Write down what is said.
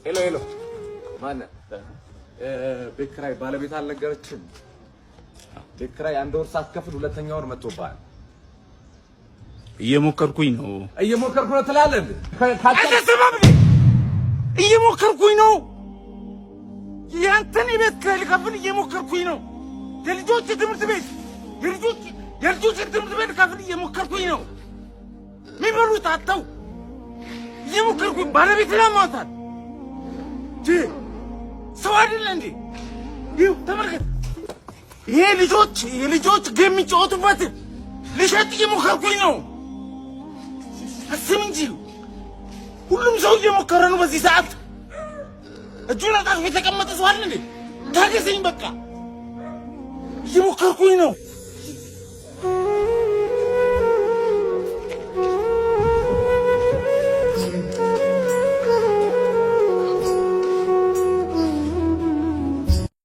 ሄሎ ማነህ? ቤት ኪራይ ባለቤት አልነገረችም? ቤት ኪራይ አንድ ወር ሳትከፍል ሁለተኛ ወር መጥቶብሃል። እየሞከርኩኝ ነው ትላለህ እንዴ? እየሞከርኩኝ ነው። ያንተን የቤት ኪራይ ልከፍል እየሞከርኩኝ ነው። የልጆች ትምህርት ቤት ልከፍል እየሞከርኩኝ ነው። የሚበሉት አጥተው እየሞከርኩኝ ባለቤት ላማታል። ሰው አይደለ እንዴ? ይኸው ተመልከት። ይሄ የልጆች ጌም የሚጫወቱበት ልሸጥ እየሞከርኩኝ ነው። አስብ እንጂ ሁሉም ሰው እየሞከረ ነው በዚህ ሰዓት። እጁን አጣጥፎ የተቀመጠ ሰው አለ እንዴ? ታገሰኝ በቃ እየሞከርኩኝ ነው።